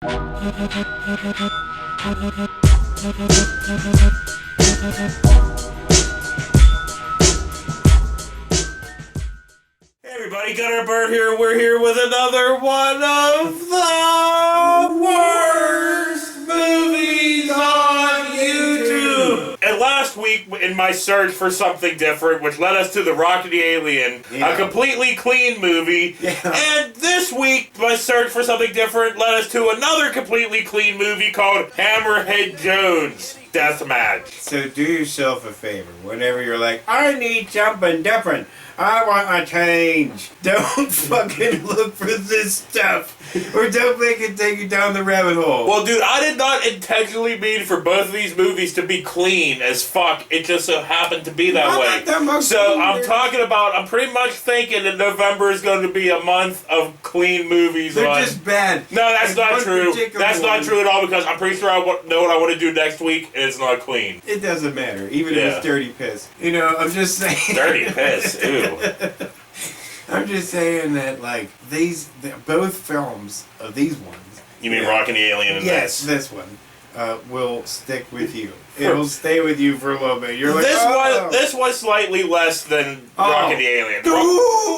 Everybody, Gunner Bird here. We're here with another one of the worst movies on YouTube. And last week, in my search for something different, which led us to The Rock and the Alien, a completely clean movie. And this week, my search for something different led us to another completely clean movie called Hammerhead Jones. Deathmatch. So do yourself a favor. Whenever you're like, I need something different, I want a change. Don't fucking look for this stuff. Or don't make it take you down the rabbit hole. Well, dude, I did not intentionally mean for both of these movies to be clean as fuck. It just so happened to be that way. So I'm pretty much thinking that November is going to be a month of clean movies. They're just bad. No, that's not true. That's not true at all, because I'm pretty sure I know what I want to do next week, and it's not clean. It doesn't matter, even if it's dirty piss. You know, I'm just saying. Dirty piss, ew. I'm just saying that, like, both films of these ones. You mean Rock and the Alien and this one will stick with you. It'll stay with you for a little bit. You're like, this was slightly less than Rock and the Alien.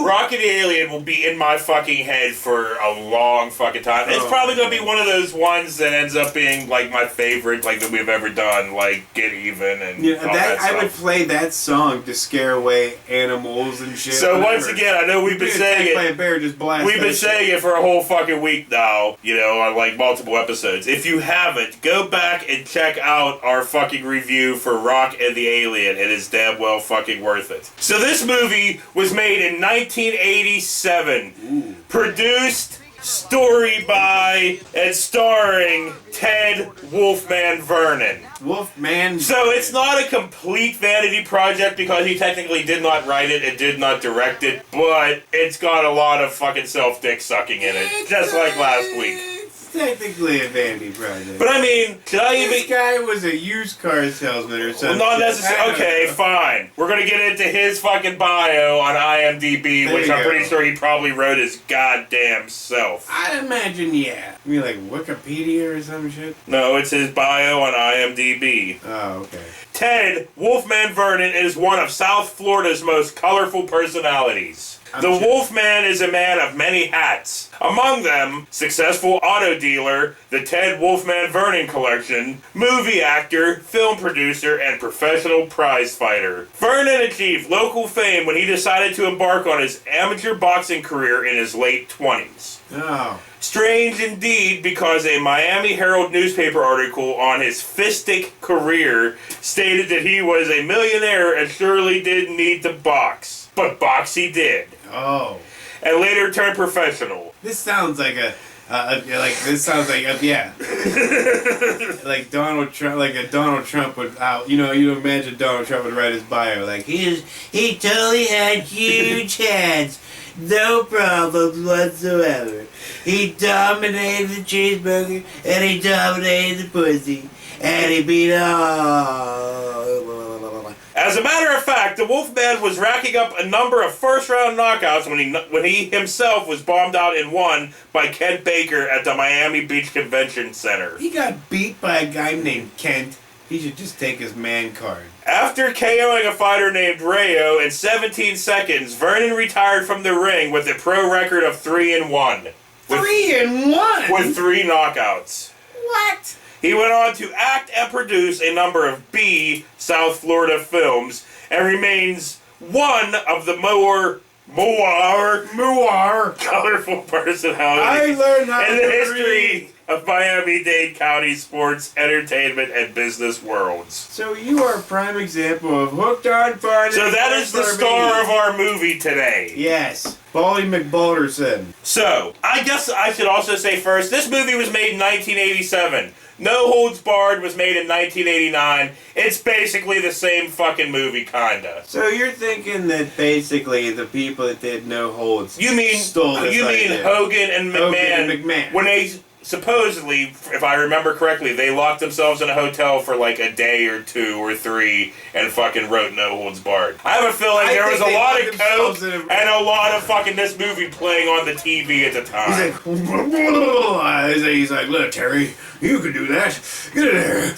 Rock and the Alien will be in my fucking head for a long fucking time. It's probably going to be one of those ones that ends up being, like, my favorite, like, that we've ever done, like, Get Even and all that stuff. I would play that song to scare away animals and shit. So once again, I know we've been saying it. By a bear, just blast we've been saying it for a whole fucking week now, you know, on, like, multiple episodes. If you haven't, go back and check out our fucking review for Rock and the Alien. It is damn well fucking worth it. So this movie was made in 1987. Produced, story by, and starring Ted Wolfman Vernon. So it's not a complete vanity project because he technically did not write it and did not direct it, but it's got a lot of fucking self-dick sucking in it, just like last week. Technically a vanity project. But I mean, This guy was a used car salesman or something. Well, not necessarily. Okay, fine. We're gonna get into his fucking bio on IMDb, which I'm pretty sure he probably wrote his goddamn self. I imagine, yeah. You mean like Wikipedia or some shit? No, it's his bio on IMDb. Oh, okay. Ted Wolfman Vernon is one of South Florida's most colorful personalities. The Wolfman is a man of many hats. Among them, successful auto dealer, the Ted Wolfman Vernon Collection, movie actor, film producer, and professional prize fighter. Vernon achieved local fame when he decided to embark on his amateur boxing career in his late 20s. Oh. Strange indeed, because a Miami Herald newspaper article on his fistic career stated that he was a millionaire and surely didn't need to box. But box he did. Oh. And later turned professional. This sounds like like Donald Trump, like a Donald Trump would out. You know, you imagine Donald Trump would write his bio like he totally had huge hands, no problems whatsoever. He dominated the cheeseburger and he dominated the pussy and he beat all. As a matter of fact, the Wolfman was racking up a number of first-round knockouts when he himself was bombed out in one by Kent Baker at the Miami Beach Convention Center. He got beat by a guy named Kent. He should just take his man card. After KOing a fighter named Rayo in 17 seconds, Vernon retired from the ring with a pro record of 3-1. 3-1? With 3 knockouts. What? He went on to act and produce a number of B South Florida films and remains one of the more colorful personalities in the history of Miami-Dade County sports, entertainment, and business worlds. So you are a prime example of hooked on fun. So that is the star of our movie today. Yes. Baldy McBalderson. So, I guess I should also say first, this movie was made in 1987. No Holds Barred was made in 1989. It's basically the same fucking movie, kinda. So you're thinking that basically the people that did No Holds stole this idea. Hogan and McMahon. Hogan and McMahon. When they supposedly, if I remember correctly, they locked themselves in a hotel for like a day or 2 or 3 and fucking wrote No Holds Barred. I have a feeling there was a lot of coke and a lot of fucking this movie playing on the TV at the time. He's like, look, Terry, you can do that. Get in there.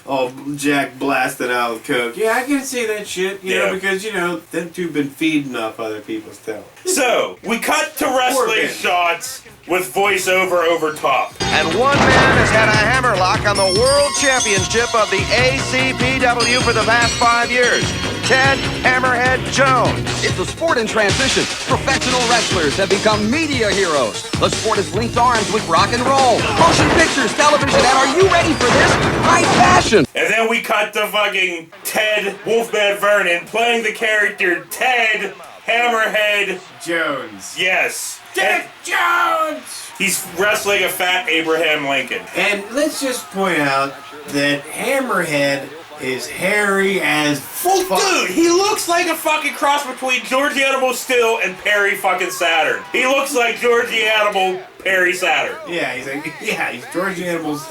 All Jack blasting out with coke. Yeah, I can see that shit, you know, because, you know, them two been feeding off other people's talent. So, we cut to wrestling shots with voiceover over top. And one man has had a hammerlock on the World Championship of the ACPW for the past 5 years. Ted Hammerhead Jones. It's a sport in transition. Professional wrestlers have become media heroes. The sport has linked arms with rock and roll, motion pictures, television, and are you ready for this? High fashion. And then we cut to fucking Ted Wolfman Vernon playing the character Ted Hammerhead Jones. Yes. Ted Jones! He's wrestling a fat Abraham Lincoln. And let's just point out that Hammerhead is hairy as fuck. Dude, he looks like a fucking cross between George the Animal Steel and Perry fucking Saturn. He looks like George the Animal, Perry Saturn. Yeah, he's George the Animal's...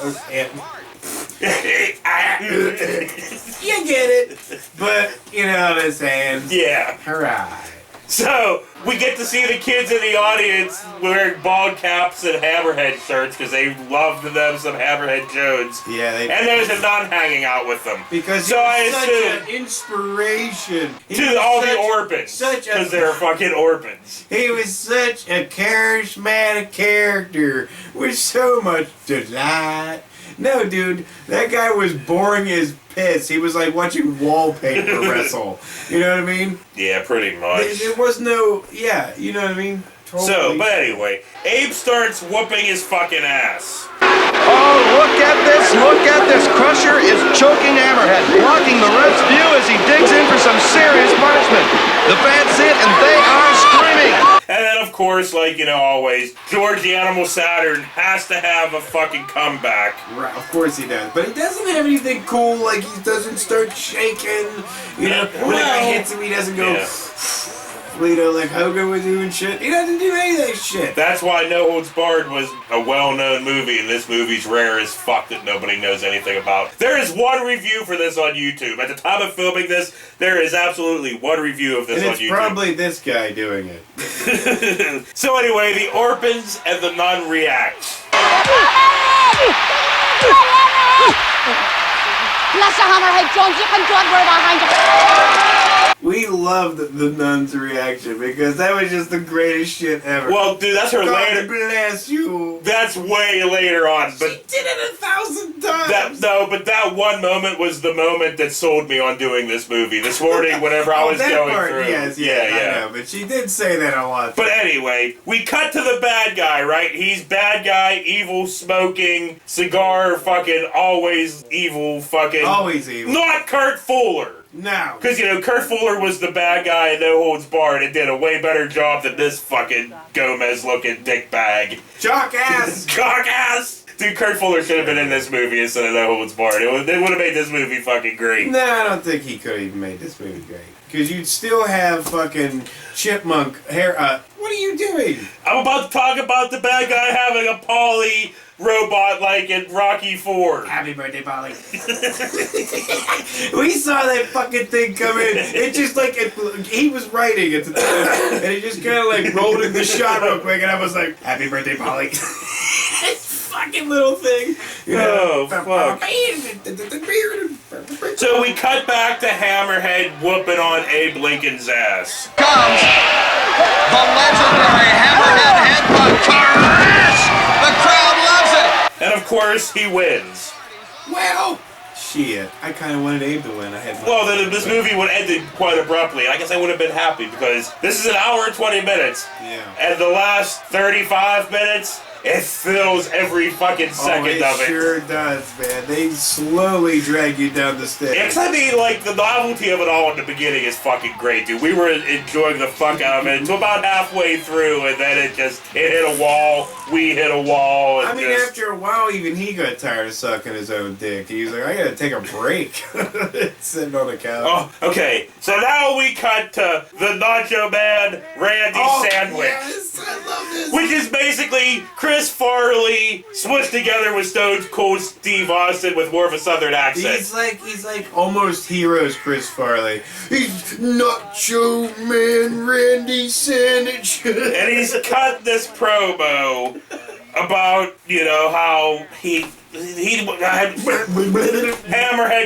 You get it. But, you know what I'm saying? Yeah. Alright. So, we get to see the kids in the audience wearing bald caps and Hammerhead shirts because they love them some Hammerhead Jones. Yeah, they... And there's a nun hanging out with them. Because so I such assume an inspiration. To all the orphans. Because they're fucking orphans. He was such a charismatic character with so much delight. No, dude, that guy was boring as piss. He was like watching wallpaper wrestle. You know what I mean? Yeah, pretty much. There was no... Yeah, you know what I mean? Totally. So, but anyway, Abe starts whooping his fucking ass. Oh, look at this, look at this. Crusher is choking Hammerhead, blocking the ref's view as he digs in for some serious punishment. The fans see it and they are screaming. And then, of course, like, you know, always, George the Animal Saturn has to have a fucking comeback. Right, of course he does. But he doesn't have anything cool, like he doesn't start shaking. You know, when a guy hits him, he doesn't go... Yeah. You know, like Hogan was doing shit. He doesn't do any of that shit. That's why No Holds Barred was a well-known movie, and this movie's rare as fuck that nobody knows anything about. There is one review for this on YouTube. At the time of filming this, there is absolutely one review of this on YouTube. And it's probably this guy doing it. So anyway, the orphans and the nun react. Bless you, Hammerhead Jones, you can do it, we're behind you. We loved the nun's reaction because that was just the greatest shit ever. Well, dude, that's her later. God bless you. That's way later on, but she did it 1,000 times. But that one moment was the moment that sold me on doing this movie. This morning, whenever I was going through. Yes, I know, but she did say that a lot. But anyway, we cut to the bad guy, right? He's bad guy, evil, smoking, cigar, fucking always evil, fucking. Always evil. Not Kurt Fuller. No. Because, you know, Kurt Fuller was the bad guy in No Holds Barred and did a way better job than this fucking Gomez-looking dickbag. Jock ass! Jock ass! Dude, Kurt Fuller should have been in this movie instead of No Holds Barred. It would have made this movie fucking great. No, I don't think he could have even made this movie great. Because you'd still have fucking chipmunk hair. What are you doing? I'm about to talk about the bad guy having a Polly robot like in Rocky IV. Happy birthday, Polly. We saw that fucking thing come in. It just like, he was writing at the time. And it just kind of like rolled in the shot real quick. And I was like, happy birthday, Polly. This fucking little thing. You know, fuck. So we cut back to Hammerhead whooping on Abe Lincoln's ass. Comes the legendary Hammerhead headbutt crash! The crowd loves it! And of course, he wins. Well, shit. I kind of wanted Abe to win. Well, then this movie would have ended quite abruptly. I guess I would have been happy because this is an hour and 20 minutes. Yeah. And the last 35 minutes, it fills every fucking second of it. It sure does, man. They slowly drag you down the stairs. It's, I mean, like, the novelty of it all in the beginning is fucking great, dude. We were enjoying the fuck out of it until about halfway through, and then it hit a wall, we hit a wall. I mean, after a while, even he got tired of sucking his own dick. He was like, I gotta take a break. Sitting on the couch. Oh, okay. So now we cut to the Nacho Man Randy Sandwich. Yes. I love this. Which is basically Chris Farley switched together with Stone Cold Steve Austin with more of a southern accent. He's like almost Heroes Chris Farley. He's Nacho Man Randy Savage. And he's cut this promo about, you know, how Hammerhead's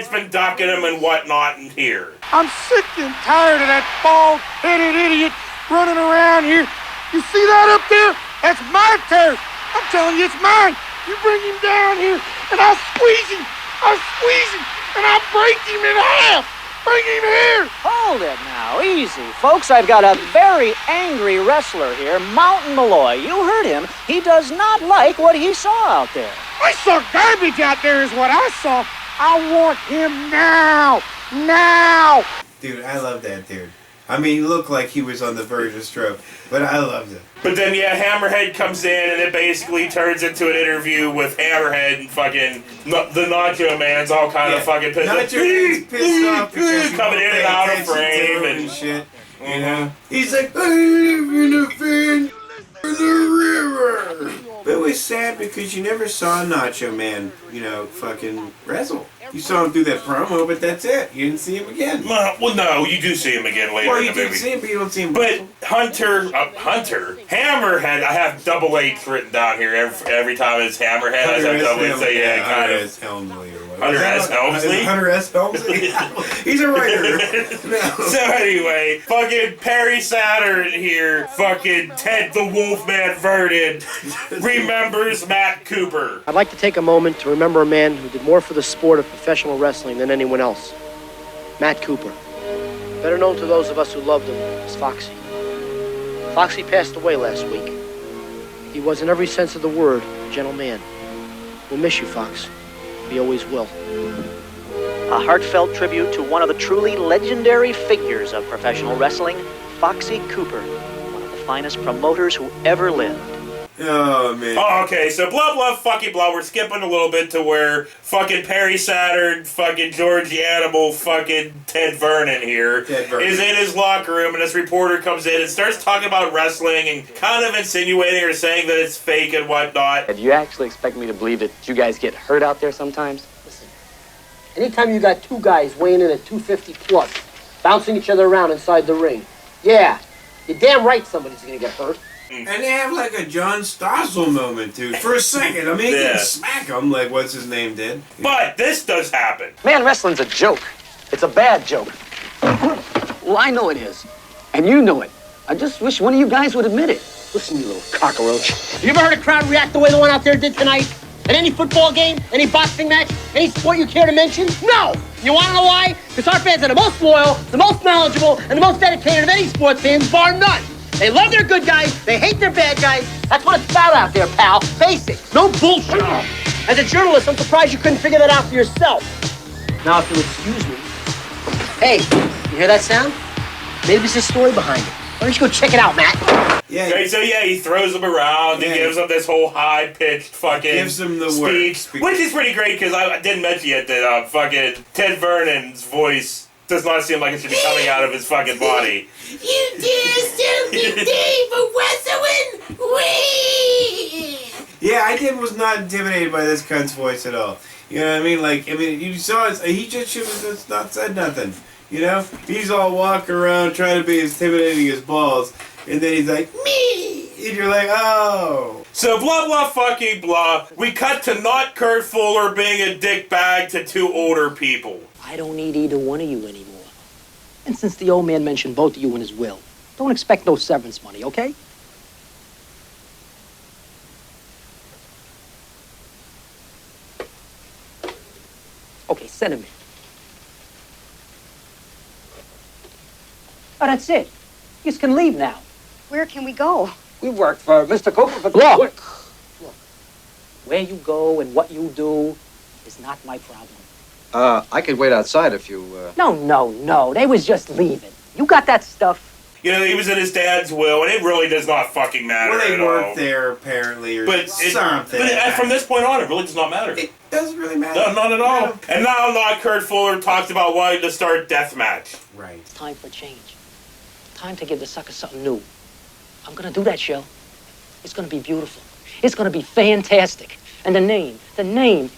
been ducking him and whatnot in here. I'm sick and tired of that bald-headed idiot running around here. You see that up there? That's my turf. I'm telling you, it's mine. You bring him down here, and I'll squeeze him, and I'll break him in half. Bring him here. Hold it now, easy. Folks, I've got a very angry wrestler here, Mountain Malloy. You heard him. He does not like what he saw out there. I saw garbage out there is what I saw. I want him now. Now. Dude, I love that dude. I mean, he looked like he was on the verge of stroke, but I loved it. But then, yeah, Hammerhead comes in, and it basically turns into an interview with Hammerhead and fucking the Nacho Man's all kind of fucking pissed off. Nacho Man's pissed off because coming in and out of frame and shit. You know? Mm-hmm. He's like, I live in a van in the river. But it was sad because you never saw Nacho Man, you know, fucking wrestle. You saw him do that promo, but that's it. You didn't see him again. Well, no, you do see him again later in the movie. Well, you do see him, but you don't see him. But Hunter, Hammerhead, I have double H written down here every time it's Hammerhead. I have double H, say, yeah, kind Hunter of. S. Helmsley or whatever. Hunter S. Helmsley? Hunter S. Helmsley? He's a writer. No. So anyway, fucking Perry Saturn here, fucking Ted the Wolfman Vernon, remembers Matt Cooper. I'd like to take a moment to remember a man who did more for the sport of professional wrestling than anyone else. Matt Cooper. Better known to those of us who loved him as Foxy. Foxy passed away last week. He was, in every sense of the word, a gentleman. We'll miss you, Fox. We always will. A heartfelt tribute to one of the truly legendary figures of professional wrestling, Foxy Cooper, one of the finest promoters who ever lived. Oh, man. Oh, okay, so blah, blah, fucking blah. We're skipping a little bit to where fucking Perry Saturn, fucking Georgie Animal, fucking Ted Vernon here is in his locker room, and this reporter comes in and starts talking about wrestling and kind of insinuating or saying that it's fake and whatnot. Do you actually expect me to believe that you guys get hurt out there sometimes? Listen, anytime you got two guys weighing in at 250 plus, bouncing each other around inside the ring, yeah, you're damn right somebody's gonna get hurt. And they have like a John Stossel moment, dude. For a second. I mean, he didn't smack him like what's his name did. But this does happen. Man, wrestling's a joke. It's a bad joke. Well, I know it is. And you know it. I just wish one of you guys would admit it. Listen, you little cockroach. You ever heard a crowd react the way the one out there did tonight? At any football game? Any boxing match? Any sport you care to mention? No! You want to know why? Because our fans are the most loyal, the most knowledgeable, and the most dedicated of any sports fans, bar none. They love their good guys, they hate their bad guys. That's what it's about out there, pal. Basics, no bullshit. As a journalist, I'm surprised you couldn't figure that out for yourself. Now, if you'll excuse me. Hey, you hear that sound? Maybe there's a story behind it. Why don't you go check it out, Matt? Yeah. Okay, so yeah, he throws him around and gives him this whole high-pitched fucking gives him the speech, which is pretty great because I didn't mention yet that fucking Ted Vernon's voice does not seem like it should be coming out of his fucking body. You dare sell me day for wrestling? Wee! Yeah, I was not intimidated by this cunt's voice at all. You know what I mean? Like, I mean, you saw it, he just should have not said nothing. You know? He's all walking around trying to be as intimidating as balls, and then he's like, me! And you're like, oh. So blah, blah, fucking blah. We cut to not Kurt Fuller being a dickbag to two older people. I don't need either one of you anymore. And since the old man mentioned both of you in his will, don't expect no severance money, okay? Okay, send him in. Oh, that's it. You just can leave now. Where can we go? We work for Mr. Cooper for... Look! Where you go and what you do is not my problem. I could wait outside if you, No. They was just leaving. You got that stuff. You know, he was in his dad's will, and it really does not fucking matter well, they at worked all. there, apparently, or but something. But from this point on, it really does not matter. It doesn't really matter. No, not at all. No. And now not Kurt Fuller talks about wanting to start Deathmatch. Right. Time for change. Time to give the sucker something new. I'm gonna do that, Shell. It's gonna be beautiful. It's gonna be fantastic. And the name,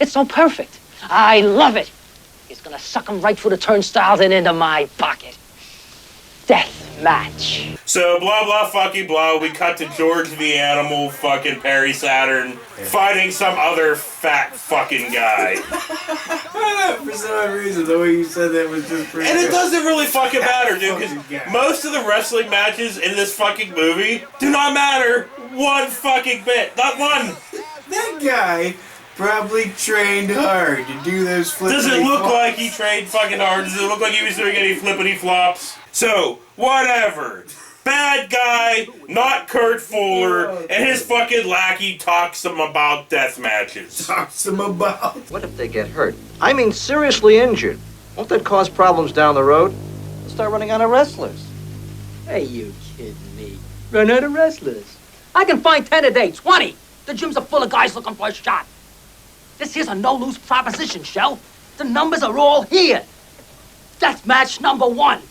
it's so perfect. I love it. It's gonna suck him right through the turnstiles and into my pocket. Deathmatch. So, blah, blah, fucking blah, we cut to George the Animal, fucking Perry Saturn, fighting some other fat fucking guy. For some reason, the way you said that was just pretty And it good. doesn't really fucking matter, dude, because most of the wrestling matches in this fucking movie do not matter one fucking bit. Not one. That guy probably trained hard to do those flippity Does it look flops. like he trained fucking hard? Does it look like he was doing any flippity flops? So, whatever. Bad guy, not Kurt Fuller, and his fucking lackey talks him about death matches. Talks him about. What if they get hurt? I mean, seriously injured. Won't that cause problems down the road? We'll start running out of wrestlers. Hey, you kidding me? Run out of wrestlers. I can find 10 a day, 20. The gyms are full of guys looking for a shot. This here's a no-lose proposition, Shell. The numbers are all here. Death match number 1.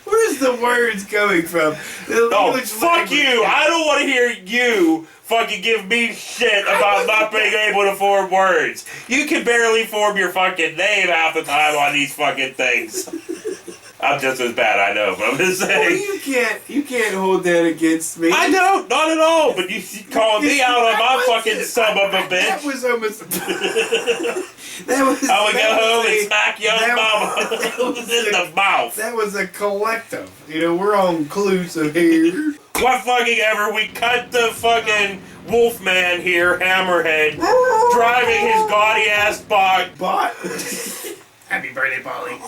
Where's the words coming from? Oh, fuck you! I don't want to hear you fucking give me shit about not being able to form words. You can barely form your fucking name half the time on these fucking things. I'm just as bad, I know, but I'm just saying. Well, you can't hold that against me. I don't, not at all, but you calling me out on my fucking son of a bitch. That was almost... that was... I would go home and smack young mama in the mouth. That was a collective. You know, we're all inclusive here. What fucking ever, we cut the fucking Wolfman here, Hammerhead, driving his gaudy ass bog. Bot? Happy birthday, Polly.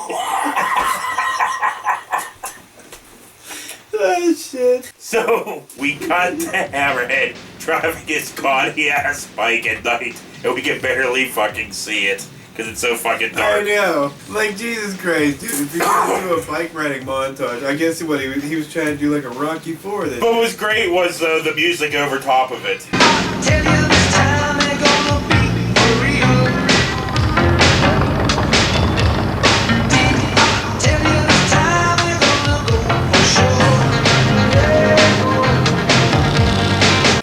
Oh, shit. So, we cut to Hammerhead driving his gaudy ass bike at night, and we can barely fucking see it, because it's so fucking dark. I know. Like, Jesus Christ, dude. If you're gonna do a bike riding montage, I guess what he was trying to do like a Rocky IV. But what was great was the music over top of it. Tell you this time ain't gonna be for real. Tell you this time ain't gonna go for sure.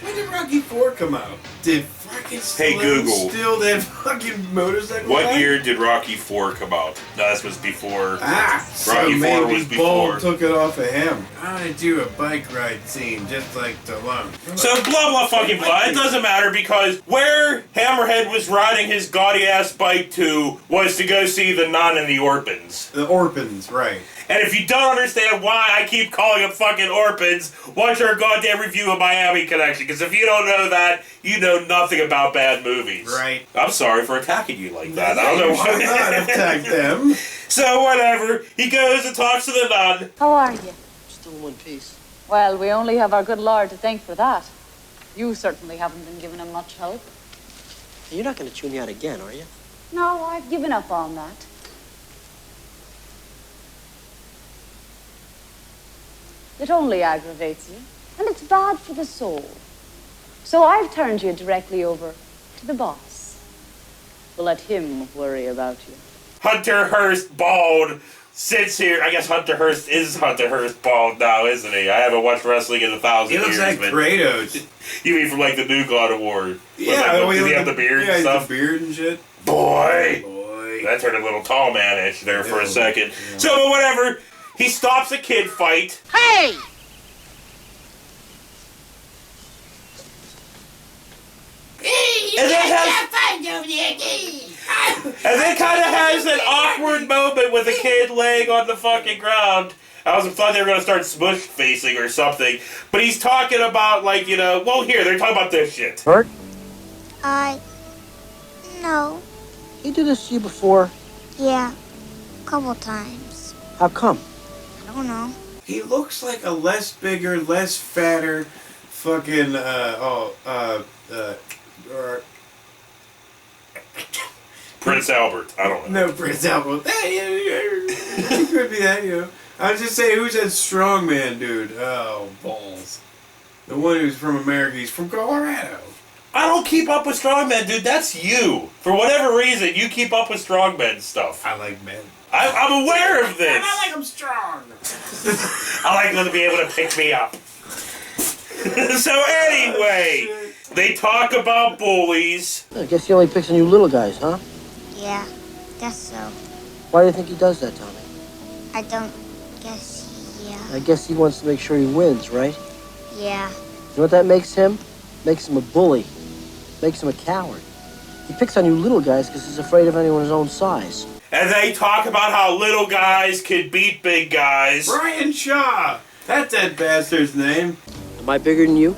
When did Rocky IV come out? Did fucking Hey, Google. steal that fucking motorcycle? What ride? year did Rocky IV come out? No, this was before. So Rocky IV maybe was before. Bull took it off of him. I want to do a bike ride scene just like Stallone. So blah blah fucking blah. It doesn't matter because where Hammerhead was riding his gaudy ass bike to was to go see the Nun and the Orphans. The Orphans, right. And if you don't understand why I keep calling them fucking Orphans, watch our goddamn review of Miami Connection. Because if you don't know that, you know nothing about bad movies. Right. I'm sorry for attacking you like that. I don't know Why not attack them? So whatever. He goes and talks to the Nun. How are you? Still in one piece. Well, we only have our good Lord to thank for that. You certainly haven't been giving him much help. You're not going to chew me out again, are you? No, I've given up on that. It only aggravates you, and it's bad for the soul. So I've turned you directly over to the boss. We'll let him worry about you. Hunter Hearst bald sits here. I guess Hunter Hearst is Hunter Hearst bald now, isn't he? I haven't watched wrestling in 1,000 He years. looks like but Kratos. You mean from like the new God of War? Yeah, Does he have the beard and stuff? the beard and shit. Boy, that turned a little tall man-ish there for a second. Yeah. So whatever. He stops a kid fight. Hey! And then kind of has an awkward moment with a kid laying on the fucking ground. I thought they were going to start smush facing or something. But he's talking about, like, you know, well, here, they're talking about this shit. Hurt? No. He did this to you before? Yeah. Couple times. How come? I don't know. He looks like a less bigger, less fatter, fucking, Prince Albert. I don't know. No, Prince Albert. It could be that, you know. I was just saying, who's that strongman dude? Oh, balls. The one who's from America. He's from Colorado. I don't keep up with strongmen, dude. That's you. For whatever reason, you keep up with strongmen stuff. I like men. I'm aware of this. I like him strong. I like them to be able to pick me up. So anyway, they talk about bullies. I guess he only picks on you little guys, huh? Yeah, guess so. Why do you think he does that, Tommy? I don't guess, yeah. I guess he wants to make sure he wins, right? Yeah. You know what that makes him? Makes him a bully. Makes him a coward. He picks on you little guys because he's afraid of anyone his own size. And they talk about how little guys could beat big guys. Brian Shaw. That's that bastard's name. Am I bigger than you?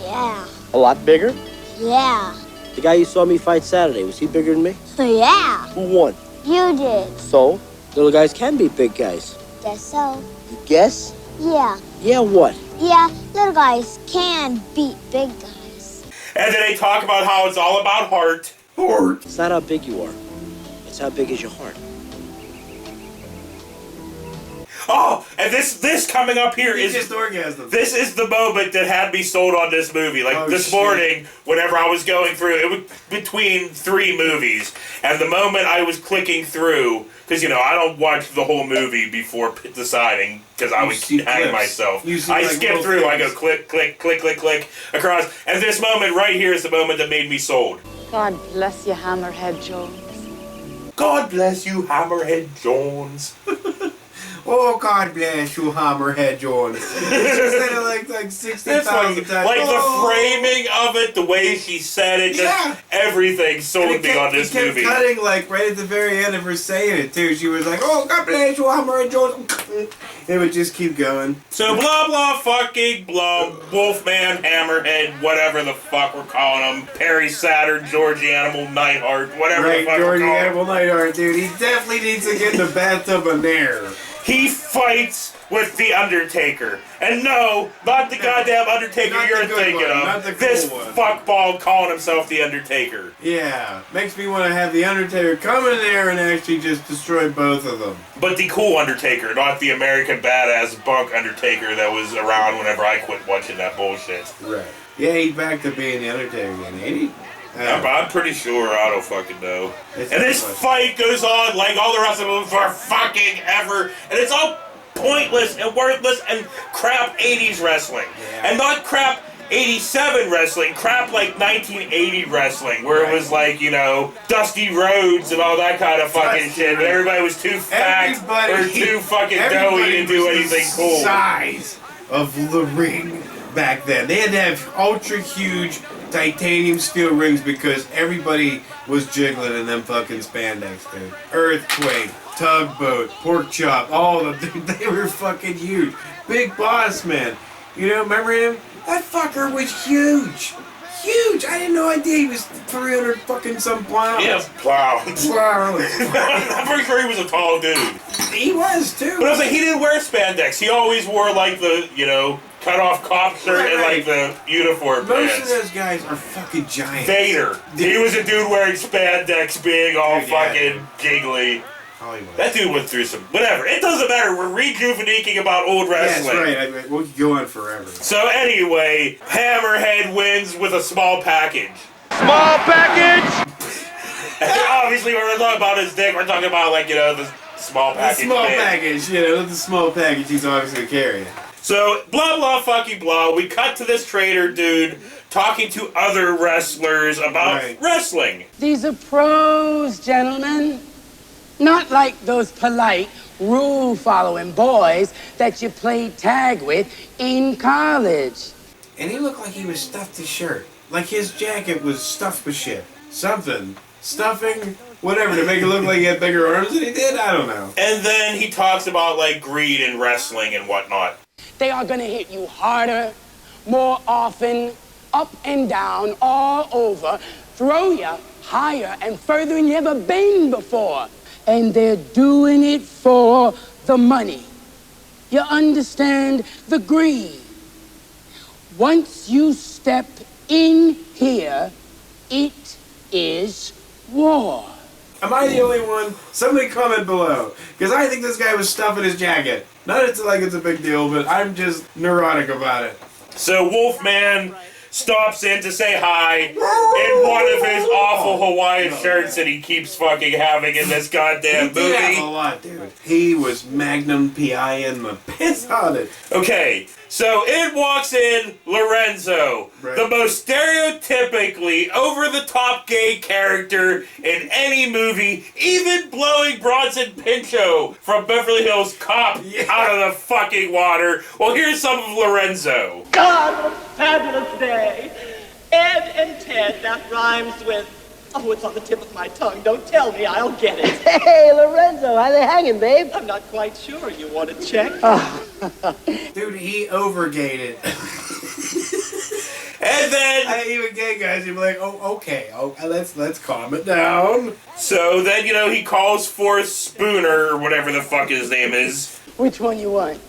Yeah. A lot bigger? Yeah. The guy you saw me fight Saturday, was he bigger than me? Yeah. Who won? You did. So? Little guys can beat big guys. Guess so. You guess? Yeah. Yeah, what? Yeah, little guys can beat big guys. And then they talk about how it's all about heart. Heart. It's not how big you are. It's how big is your heart. Oh, and this coming up here is just orgasm. This is the moment that had me sold on this movie. Like this morning, whenever I was going through, it was between 3 movies, and the moment I was clicking through, because I don't watch the whole movie before deciding, because I would hang myself. I skip through. I go click, click, click, click, click across, and this moment right here is the moment that made me sold. God bless you, Hammerhead Jones. God bless you, Hammerhead Jones. Oh, God bless you, Hammerhead Jones. She said it like 60,000 times. Like the framing of it, the way she said it, just everything sold me on this movie. It kept cutting like right at the very end of her saying it too. She was like, "Oh, God bless you, Hammerhead Jones." It would just keep going. So blah blah fucking blah, Wolfman, Hammerhead, whatever the fuck we're calling him, Perry Saturn, Georgie Animal, Nightheart, whatever the fuck Georgie we're calling him. Animal, Nightheart, dude. He definitely needs to get in the bathtub and there. He fights with the Undertaker. And no, not the goddamn Undertaker you're thinking of. This fuckball calling himself the Undertaker. Yeah, makes me want to have the Undertaker come in there and actually just destroy both of them. But the cool Undertaker, not the American badass bunk Undertaker that was around whenever I quit watching that bullshit. Right. Yeah, he's back to being the Undertaker again, ain't he? I'm pretty sure. I don't fucking know. And this fight goes on like all the rest of them for fucking ever. And it's all pointless and worthless and crap 80s wrestling. Yeah. And not crap 87 wrestling, crap like 1980 wrestling, where it was like, Dusty Rhodes and all that kind of fucking shit. But everybody was too fat or too fucking doughy to do anything cool. Size of the ring back then. They had to have ultra huge titanium steel rings because everybody was jiggling in them fucking spandex, dude. Earthquake, Tugboat, Pork Chop, all of them, dude, they were fucking huge. Big Boss Man. Remember him? That fucker was huge. Huge. I had no idea he was 300 fucking some pounds. Yeah, pounds. I'm pretty sure he was a tall dude. He was too. But I was like, he didn't wear spandex. He always wore like the, cut off cop shirt and like the uniform Most pants. of those guys are fucking giants. Vader. He was a dude wearing spandex, big, all fucking jiggly. Hollywood. That dude went through some... Whatever. It doesn't matter. We're rejuvenating about old wrestling. Yeah, that's right. We'll go on forever. So anyway, Hammerhead wins with a small package. Small package! Obviously, when we're talking about his dick, we're talking about, the small package. The small package, the small package he's obviously carrying. So, blah, blah, fucking blah. We cut to this trader dude talking to other wrestlers about wrestling. These are pros, gentlemen. Not like those polite, rule-following boys that you played tag with in college. And he looked like he was stuffed his shirt. Like his jacket was stuffed with shit. Something. Stuffing, whatever, to make it look like he had bigger arms than he did? I don't know. And then he talks about, greed in wrestling and whatnot. They are gonna hit you harder, more often, up and down, all over, throw you higher and further than you ever been before. And they're doing it for the money. You understand the greed. Once you step in here, it is war. Am I the only one? Somebody comment below. Because I think this guy was stuffing his jacket. Not like it's a big deal, but I'm just neurotic about it. So Wolfman stops in to say hi in one of his awful Hawaiian shirts that he keeps fucking having in this goddamn He did have movie. a lot, dude. He was Magnum PI-ing the piss on it. Okay, so in walks in Lorenzo, Right. the most stereotypically over-the-top gay character in any movie, even blowing Bronson Pinchot from Beverly Hills Cop out of the fucking water. Well, here's some of Lorenzo. God, what a fabulous day. Ed and Ted, that rhymes with... Oh, it's on the tip of my tongue. Don't tell me, I'll get it. Hey, Lorenzo, how they hanging, babe? I'm not quite sure. You want to check? Dude, he overgated. And then... Even gay guys, you'd be like, oh, okay, let's calm it down. So then, he calls for Spooner, or whatever the fuck his name is. Which one you want?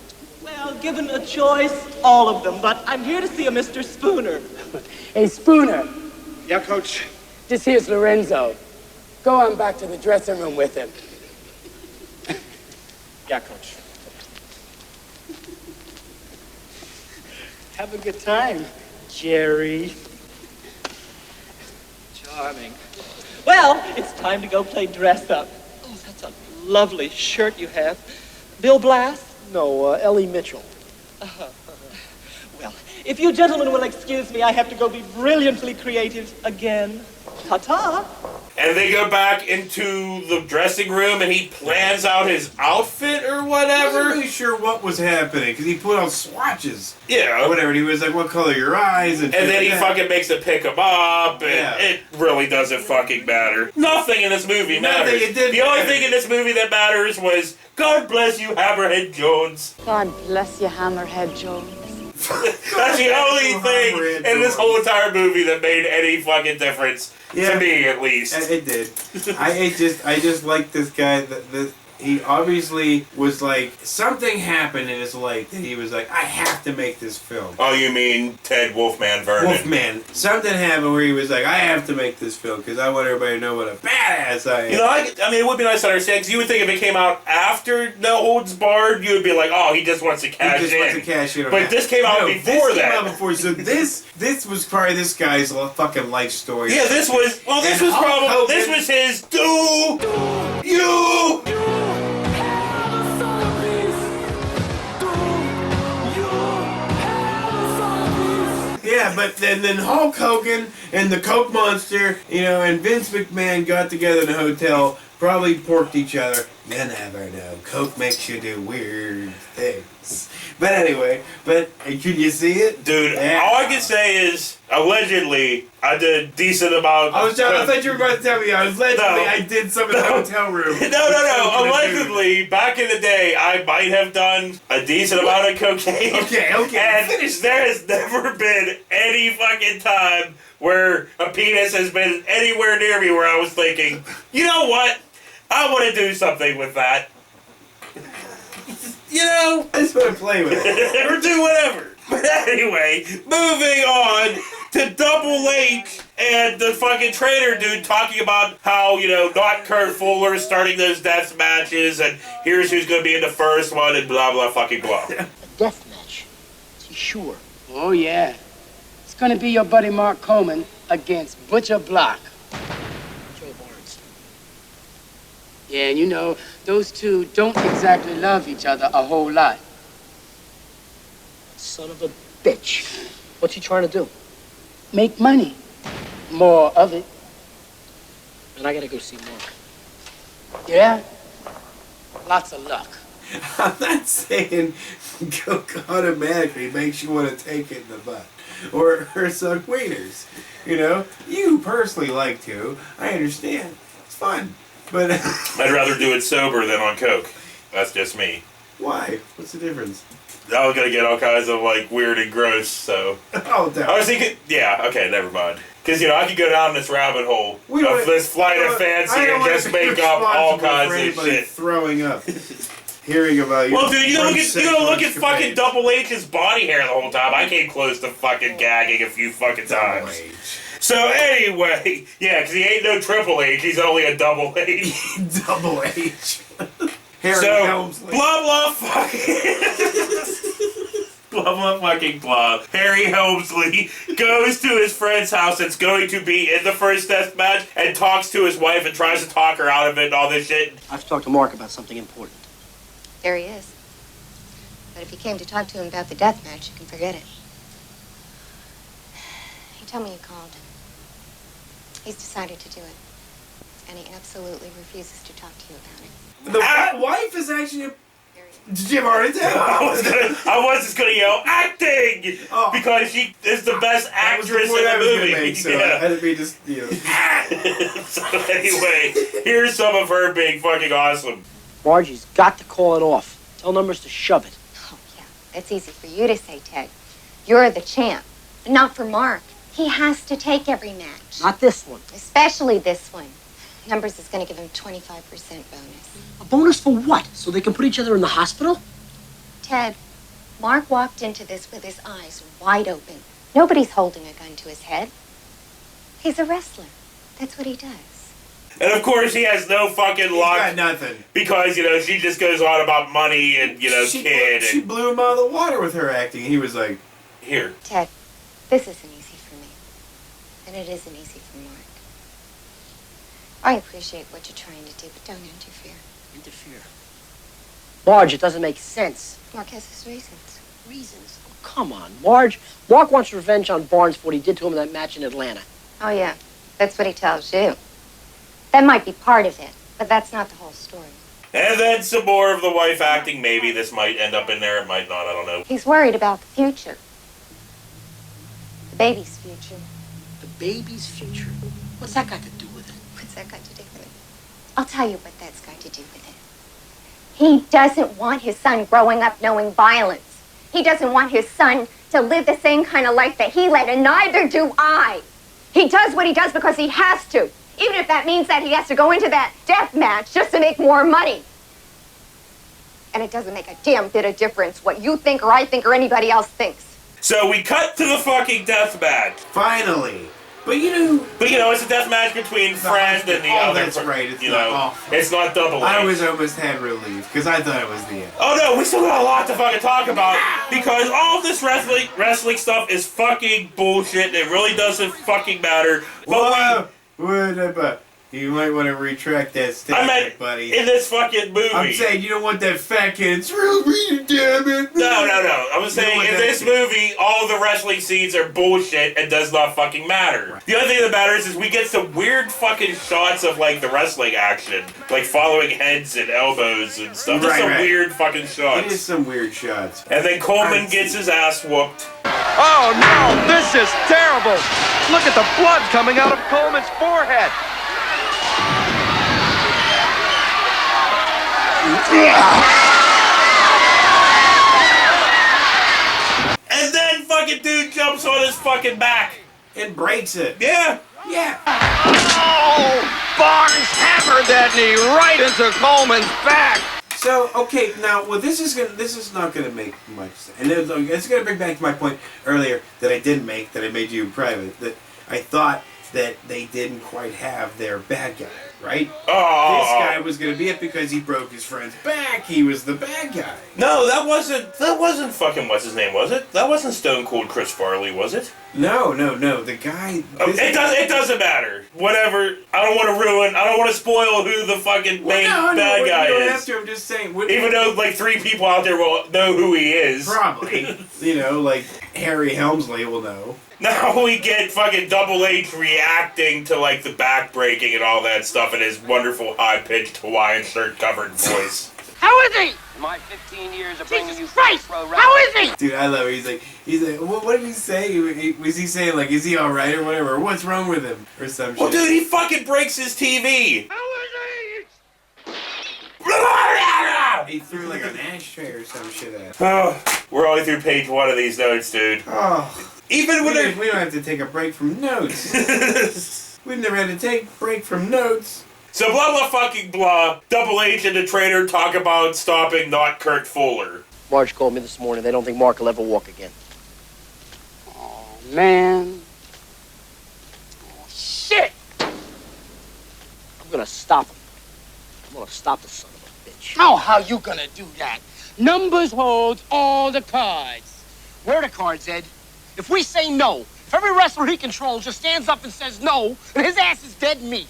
Well, given a choice, all of them. But I'm here to see a Mr. Spooner. Hey, Spooner. Yeah, Coach. This here's Lorenzo. Go on back to the dressing room with him. Yeah, Coach. Have a good time, Jerry. Charming. Well, it's time to go play dress up. Oh, that's a lovely shirt you have. Bill Blass? No, Ellie Mitchell. Well, if you gentlemen will excuse me, I have to go be brilliantly creative again. Ta-ta. And they go back into the dressing room and he plans out his outfit or I whatever. wasn't really sure what was happening because he put on swatches. Yeah. Or whatever. And he was like, what color are your eyes? And then he fucking makes it pick him up, and Yeah. it really doesn't fucking matter. Nothing in this movie matters. Nothing, it didn't The only matter. thing in this movie that matters was, God bless you, Hammerhead Jones. God bless you, Hammerhead Jones. That's the only thing in this whole entire movie that made any fucking difference. Yeah. To me, at least. It did. I just like this guy. He obviously was like, something happened in his life that he was like, I have to make this film. Oh, you mean Ted Wolfman Vernon? Wolfman. Something happened where he was like, I have to make this film because I want everybody to know what a badass I am. I mean, it would be nice to understand, because you would think if it came out after No Holds Barred, you would be like, oh, he just wants to cash in. He just wants to cash in on But that. this came out before this that. Came out before, so this was probably this guy's fucking life story. Yeah, this was his Yeah, but then Hulk Hogan and the Coke Monster, and Vince McMahon got together in a hotel, probably porked each other. You never know. Coke makes you do weird things. But anyway, can you see it? Dude, Yeah. all I can say is, allegedly, I did a decent amount. I thought you were about to tell me. I did some in the hotel room. No. Allegedly, back in the day, I might have done a decent amount of cocaine. Okay. And there has never been any fucking time where a penis has been anywhere near me where I was thinking, you know what? I want to do something with that. I just want to play with it. Or do whatever. But anyway, moving on to Double H and the fucking trainer dude talking about how, not Kurt Fuller starting those death matches, and here's who's going to be in the first one, and blah, blah, fucking blah. Deathmatch. Is he sure? Oh, yeah. It's gonna be your buddy Mark Coleman against Butcher Block. Joe Barnes. Yeah, and those two don't exactly love each other a whole lot. Son of a bitch. What's he trying to do? Make money. More of it. And I gotta go see Mark. Yeah? Lots of luck. I'm not saying Coke automatically makes you want to take it in the butt. Or suck wieners. You personally like to. I understand. It's fun. But I'd rather do it sober than on coke. That's just me. why? What's the difference? I was gonna get all kinds of weird and gross, so. Oh, damn. I was thinking, yeah, okay, never mind. Because, I could go down this rabbit hole of this flight of fancy and just make up all kinds of shit. Throwing up. Hearing about you. Well, dude, you gotta look at fucking Double H's body hair the whole time. I came close to fucking gagging a few fucking times. So anyway, yeah, because he ain't no Triple H, he's only a Double H. Double H. Harry So, Helmsley. blah, blah, fucking... blah, blah, fucking blah. Harry Helmsley goes to his friend's house that's going to be in the first death match and talks to his wife and tries to talk her out of it and all this shit. I have to talk to Mark about something important. There he is. But if you came to talk to him about the death match, you can forget it. He told me you called. He's decided to do it. And he absolutely refuses to talk to you about it. The wife is actually a... Did you already tell? I was just gonna yell acting because she is the best actress in the movie. Make, so I had to be just, you know. So anyway, here's some of her being fucking awesome. Margie's got to call it off. Tell Numbers to shove it. Oh, yeah. That's easy for you to say, Ted. You're the champ. But not for Mark. He has to take every match. Not this one. Especially this one. Numbers is going to give him 25% bonus. A bonus for what? So they can put each other in the hospital? Ted, Mark walked into this with his eyes wide open. Nobody's holding a gun to his head. He's a wrestler. That's what he does. And of course, he has no fucking luck. He's got nothing. Because, you know, she just goes on about money and, you know, She blew him out of the water with her acting. He was like, here. Ted, this isn't easy for me. And it isn't easy for Mark. I appreciate what you're trying to do, but don't interfere. Interfere? Marge, it doesn't make sense. Mark has his reasons. Reasons? Oh, come on, Marge. Mark wants revenge on Barnes for what he did to him in that match in Atlanta. Oh, yeah. That's what he tells you. That might be part of it, but that's not the whole story. And then some more of the wife acting. Maybe this might end up in there. It might not. I don't know. He's worried about the future. The baby's future. The baby's future? What's that got to do with it? What's that got to do with it? I'll tell you what that's got to do with it. He doesn't want his son growing up knowing violence. He doesn't want his son to live the same kind of life that he led, and neither do I. He does what he does because he has to, even if that means that he has to go into that death match just to make more money. And it doesn't make a damn bit of difference what you think or I think or anybody else thinks. So we cut to the fucking death match. Finally. But you know, it's a death match between friend and the other. That's right. It's you not know, awful. it's not double. I was almost had relief because I thought it was the end. Oh no, we still got a lot to fucking talk about because all of this wrestling stuff is fucking bullshit. It really doesn't fucking matter. But you might want to retract that statement, buddy. In this fucking movie. I'm saying you don't want that fat kid. It's real real, damn it. No. I was saying in this movie, all the wrestling scenes are bullshit and does not fucking matter. Right. The only thing that matters is we get some weird fucking shots of like the wrestling action, like following heads and elbows and stuff. Just some weird fucking shots. It is some weird shots. And then Coleman gets his ass whooped. Oh no, this is terrible. Look at the blood coming out of Coleman's forehead. And then fucking dude jumps on his fucking back. And breaks it. Yeah. Oh, Barnes hammered that knee right into Coleman's back. So, okay, now, well, this is not gonna make much sense. And it's gonna bring back to my point earlier that I didn't make, that I made you in private, that I thought that they didn't quite have their bad guy, right? Oh. This guy was gonna be it because he broke his friend's back. He was the bad guy. No, that wasn't fucking what's his name, was it? That wasn't Stone Cold Chris Farley, was it? No. The guy. It doesn't matter. Whatever. I don't want to spoil who the fucking main bad guy you don't is. have to. I'm just saying. Even though like 3 people out there will know who he is. Probably. You know, like Harry Helmsley will know. Now we get fucking Double H reacting to like the back breaking and all that stuff in his wonderful high-pitched Hawaiian shirt-covered voice. How is he? My 15 years of bringing you Christ! pro wrestling. How is he? Dude, I love it. He's like, what did he say? Was he saying like, is he all right or whatever? Or what's wrong with him or some shit? Well, dude, he fucking breaks his TV. How is he? He threw like an ashtray or some shit at him. Oh, we're only through page 1 of these notes, dude. Oh. Even when we don't have to take a break from notes. We've never had to take a break from notes. So blah blah fucking blah. Double H and the trainer talk about stopping not Kurt Fuller. Marge called me this morning. They don't think Mark will ever walk again. Oh, man. Oh, shit! I'm gonna stop him. I'm gonna stop the son of a bitch. Oh, how you gonna do that? Numbers holds all the cards. Where are the cards, Ed? If we say no, if every wrestler he controls just stands up and says no, then his ass is dead meat.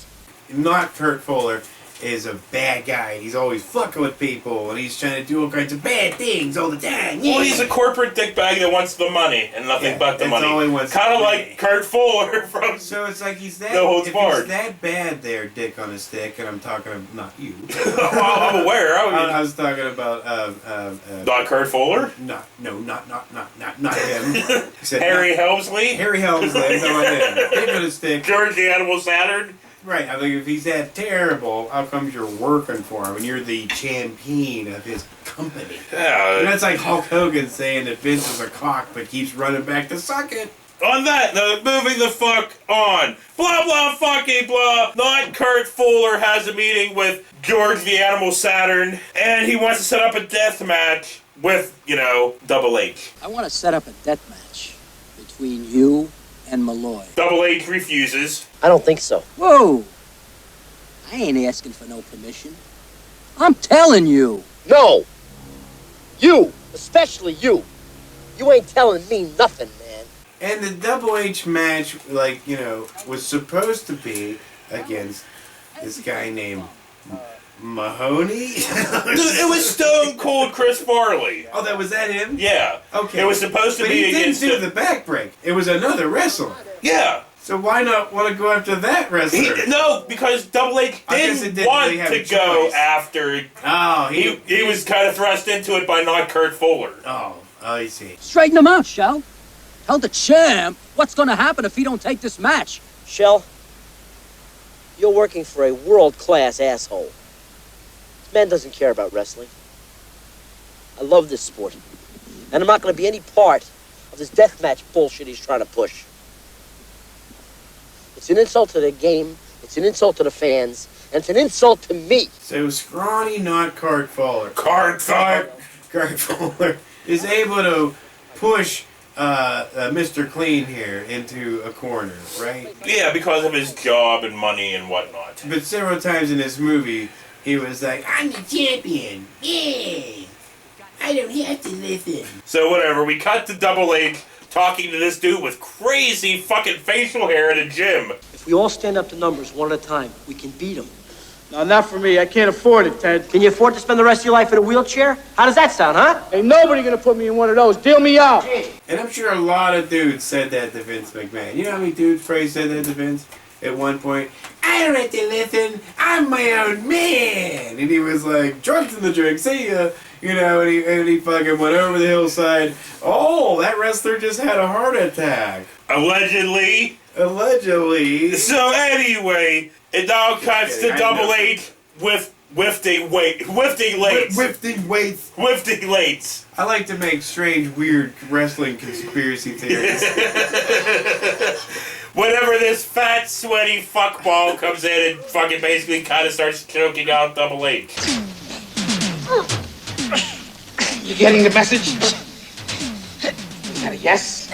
Not Kurt Fuller is a bad guy. He's always fucking with people, and he's trying to do all kinds of bad things all the time. Yeah. Well, he's a corporate dickbag that wants the money and nothing but the money. All he wants. Kind of like Kurt Fuller from. So it's like he's that. No Holds if Barred. he's that bad there, Dick on a Stick, and I'm talking of, not you. Well, I'm aware. I was talking about not Kurt Fuller. Not him. Harry Helmsley. Harry Helmsley. Not him. Dick on a Stick. George the Animal Saturn. Right, I mean, if he's that terrible, how come you're working for him and you're the champion of his company? Yeah. And that's like Hulk Hogan saying that Vince is a cock but keeps running back to suck it. On that note, moving the fuck on. Blah, blah, fucking blah. Not Kurt Fuller has a meeting with George the Animal Saturn, and he wants to set up a death match with, Double H. I want to set up a death match between you and Malloy. Double H refuses. I don't think so. Whoa! I ain't asking for no permission. I'm telling you. No. You, especially you. You ain't telling me nothing, man. And the Double H match, was supposed to be against this guy named Mahoney? It was Stone Cold Chris Farley. Oh, was that him? Yeah. Okay. It was supposed to be against... He didn't do the back break. It was another wrestler. Yeah. So why not want to go after that wrestler? No, because Double H didn't want to go after... Oh, he was kind of thrust into it by not Kurt Fuller. Oh, I see. Straighten him out, Shell. Tell the champ what's going to happen if he don't take this match. Shell, you're working for a world-class asshole. This man doesn't care about wrestling. I love this sport. And I'm not going to be any part of this deathmatch bullshit he's trying to push. It's an insult to the game, it's an insult to the fans, and it's an insult to me. So Scrawny, not Kurt Fuller. Kurt Fuller is able to push Mr. Clean here into a corner, right? Yeah, because of his job and money and whatnot. But several times in this movie, he was like, I'm the champion. Yeah. I don't have to listen. So whatever, we cut to Double H talking to this dude with crazy fucking facial hair in a gym. If we all stand up to numbers one at a time, we can beat them. No, not for me. I can't afford it, Ted. Can you afford to spend the rest of your life in a wheelchair? How does that sound, huh? Ain't nobody gonna put me in one of those. Deal me out. And I'm sure a lot of dudes said that to Vince McMahon. You know how many dudes probably said that to Vince at one point? I don't have to listen. I'm my own man. And he was like, drugs in the drink, see ya. And he fucking went over the hillside. Oh, that wrestler just had a heart attack. Allegedly. So anyway, it now cuts to Double H with Wifting Lates. I like to make strange, weird wrestling conspiracy theories. Whenever this fat, sweaty fuckball comes in and fucking basically kind of starts choking out Double H. You getting the message? Is that a yes?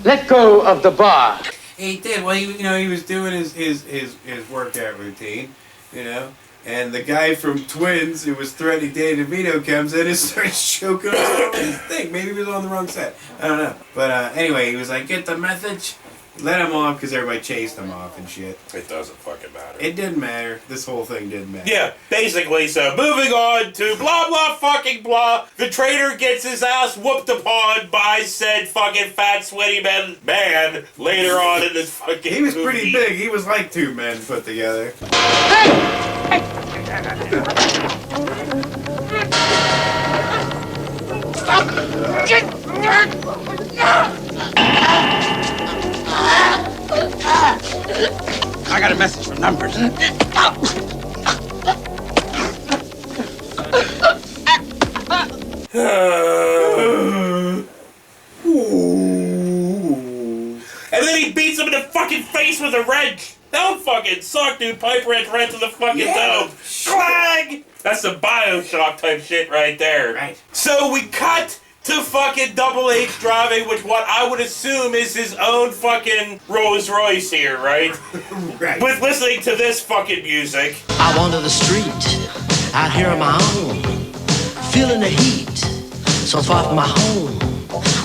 Let go of the bar. He did. Well, he was doing his workout routine, and the guy from Twins who was threatening Danny DeVito comes in and starts choking on his thing. Maybe he was on the wrong set. I don't know. But anyway, he was like, get the message. Let him off because everybody chased him off and shit. It doesn't fucking matter. It didn't matter. This whole thing didn't matter. Yeah, basically. So moving on to blah blah fucking blah. The traitor gets his ass whooped upon by said fucking fat sweaty man later on in this fucking He was movie. pretty big. He was like two men put together. I got a message from numbers. And then he beats him in the fucking face with a wrench. That would fucking suck, dude. Pipe wrench right to the fucking dome. Clang! That's some Bioshock type shit right there. Right. So we cut to fucking Double H driving, which what I would assume is his own fucking Rolls Royce here, right? Right. With listening to this fucking music. I wander the street, out here on my own, feeling the heat, so far from my home.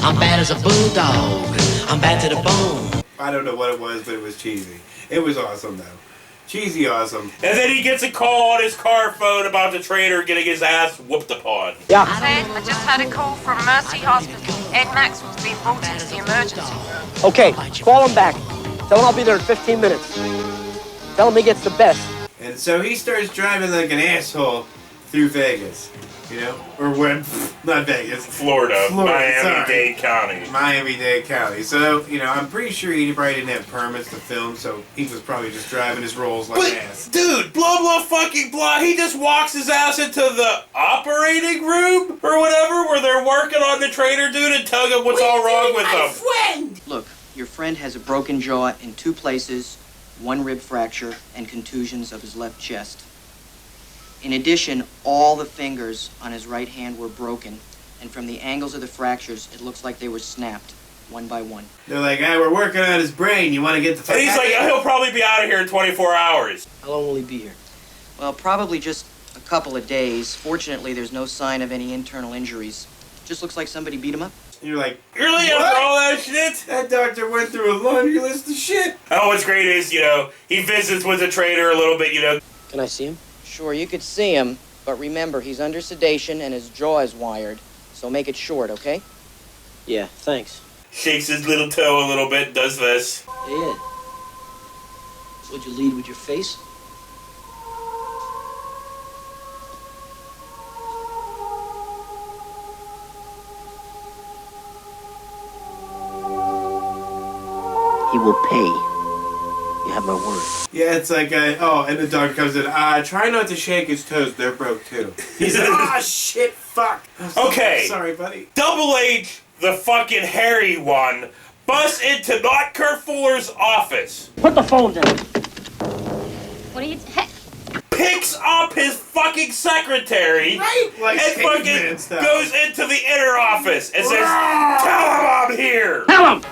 I'm bad as a bulldog. I'm bad to the bone. I don't know what it was, but it was cheesy. It was awesome, though. Cheesy awesome. And then he gets a call on his car phone about the trainer getting his ass whooped upon. Yeah. Ted, I just had a call from Mercy Hospital. Ed Maxwell's been brought into the emergency room. Okay, call him back. Tell him I'll be there in 15 minutes. Tell him he gets the best. And so he starts driving like an asshole through Vegas. You know? Or when, not Vegas. Florida, Miami-Dade County. Miami-Dade County. So, you know, I'm pretty sure he probably didn't have permits to film, so he was probably just driving his rolls like an ass. Dude, blah, blah, fucking blah. He just walks his ass into the operating room or whatever where they're working on the trainer dude and tell him what's all wrong with him. Friend. Look, your friend has a broken jaw in 2 places, 1 rib fracture, and contusions of his left chest. In addition, all the fingers on his right hand were broken, and from the angles of the fractures, it looks like they were snapped, 1 by 1. They're like, hey, we're working on his brain. You want to get the fuck And he's out like, of here? he'll probably be out of here in 24 hours. How long will he be here? Well, probably just a couple of days. Fortunately, there's no sign of any internal injuries. Just looks like somebody beat him up. And you're like, really after all that shit? That doctor went through a laundry list of shit. Oh, what's great is, you know, he visits with the trainer a little bit, you know. Can I see him? Sure, you could see him, but remember, he's under sedation and his jaw is wired, so make it short, okay? Yeah, thanks. Shakes his little toe a little bit, does this. Hey, Ed. Would you lead with your face? He will pay. You have my word. Yeah, it's like, and the doctor comes in, try not to shake his toes, they're broke too. He's like, shit, fuck. Okay. Sorry, buddy. Double H, the fucking hairy one, busts into not Kurt Fuller's office. Put the phone down. What are you... Picks up his fucking secretary Like and fucking caveman stuff. goes into the inner office and says, tell him I'm here. Tell him!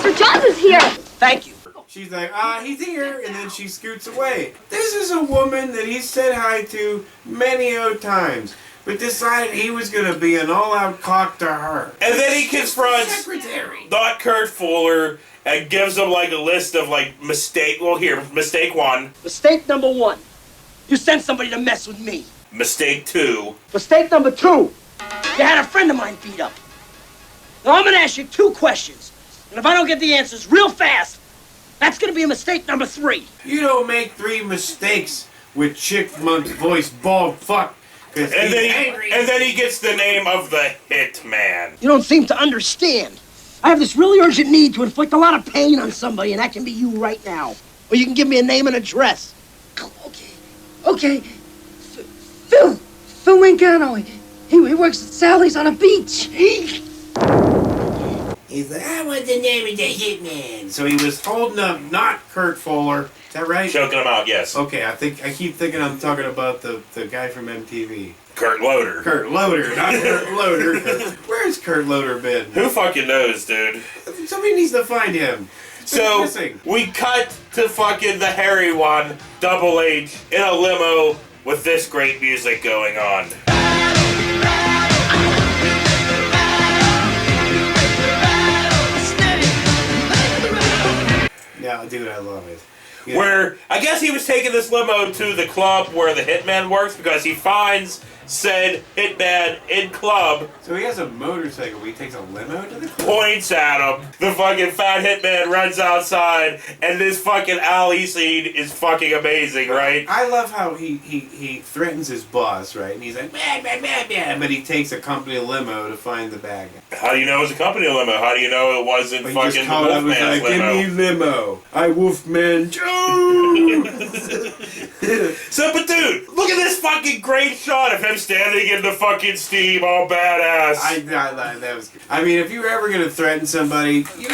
Sir John is here! Thank you. She's like, he's here, and then she scoots away. This is a woman that he said hi to many times, but decided he was going to be an all-out cock to her. And then he confronts Secretary. not Kurt Fuller and gives him like a list of like mistake 1. Mistake number 1. You sent somebody to mess with me. Mistake 2. Mistake number 2. You had a friend of mine beat up. Now I'm gonna ask you 2 questions. And if I don't get the answers real fast, that's gonna be a mistake number 3. You don't make 3 mistakes with Chickmonk's voice, bald fuck. And then he gets the name of the Hitman. You don't seem to understand. I have this really urgent need to inflict a lot of pain on somebody, and that can be you right now. Or you can give me a name and address. Okay. Phil Mangano. He works at Sally's on a beach. He's like, I want the name of the Hitman. So he was holding up not Kurt Fuller. Is that right? Choking him out, yes. Okay, I keep thinking I'm talking about the guy from MTV. Kurt Loder. Kurt Loder, not Kurt Loder. Where's Kurt Loder been? Who fucking knows, dude? Somebody needs to find him. So, we cut to fucking the hairy one, Double H, in a limo with this great music going on. Yeah, dude, I love it. Yeah. Where, I guess he was taking this limo to the club where the hitman works because he finds said hitman in club. So he has a motorcycle, he takes a limo to the club? Points at him. The fucking fat hitman runs outside, and this fucking alley scene is fucking amazing, right? I love how he threatens his boss, right? And he's like, man, but he takes a company limo to find the bad guy. How do you know it was a company limo? How do you know it wasn't He fucking just called up and was Wolfman's like, limo? give me limo. I Wolfman Joe. So, but dude, look at this fucking great shot of him standing in the fucking steam, all badass. That was good. I mean, if you were ever going to threaten somebody, you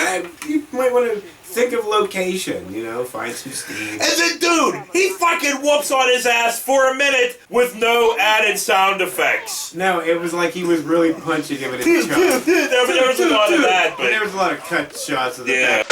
might want to think of location, find some steam. And then, dude, he fucking whoops on his ass for a minute with no added sound effects. No, it was like he was really punching him in his chest. There was a lot of that, but there was a lot of cut shots of the back.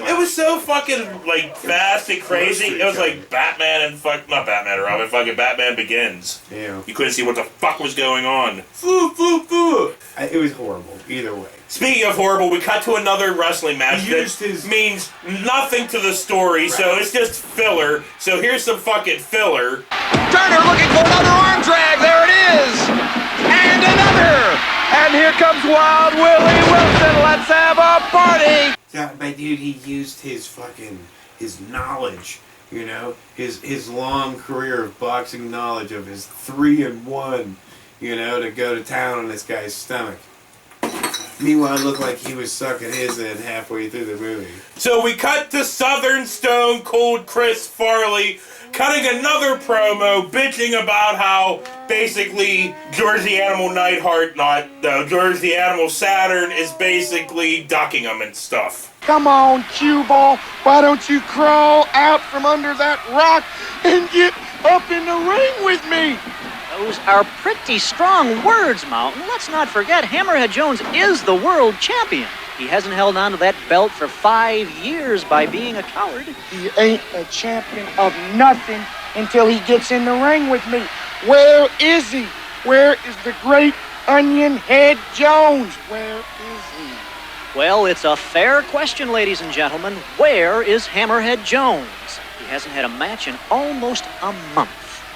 It was so fucking, like, fast and crazy. It was like Batman and not Batman and Robin, fucking Batman Begins. Yeah. You couldn't see what the fuck was going on. It was horrible, either way. Speaking of horrible, we cut to another wrestling match that means nothing to the story, so it's just filler. So here's some fucking filler. Turner looking for another arm drag. There it is. And another. And here comes Wild Willie Wilson. Let's have a party. Yeah, but dude, he used his knowledge, you know, his long career of boxing knowledge of his 3-1, you know, to go to town on this guy's stomach. Meanwhile, it looked like he was sucking his in halfway through the movie. So we cut to Southern Stone Cold Chris Farley cutting another promo, bitching about how basically George the Animal Neidhart, George the Animal Saturn is basically ducking him and stuff. Come on, cue ball. Why don't you crawl out from under that rock and get up in the ring with me? Those are pretty strong words, Mountain. Let's not forget, Hammerhead Jones is the world champion. He hasn't held on to that belt for 5 years by being a coward. He ain't a champion of nothing until he gets in the ring with me. Where is he? Where is the great Onion Head Jones? Where is he? Well, it's a fair question, ladies and gentlemen. Where is Hammerhead Jones? He hasn't had a match in almost a month.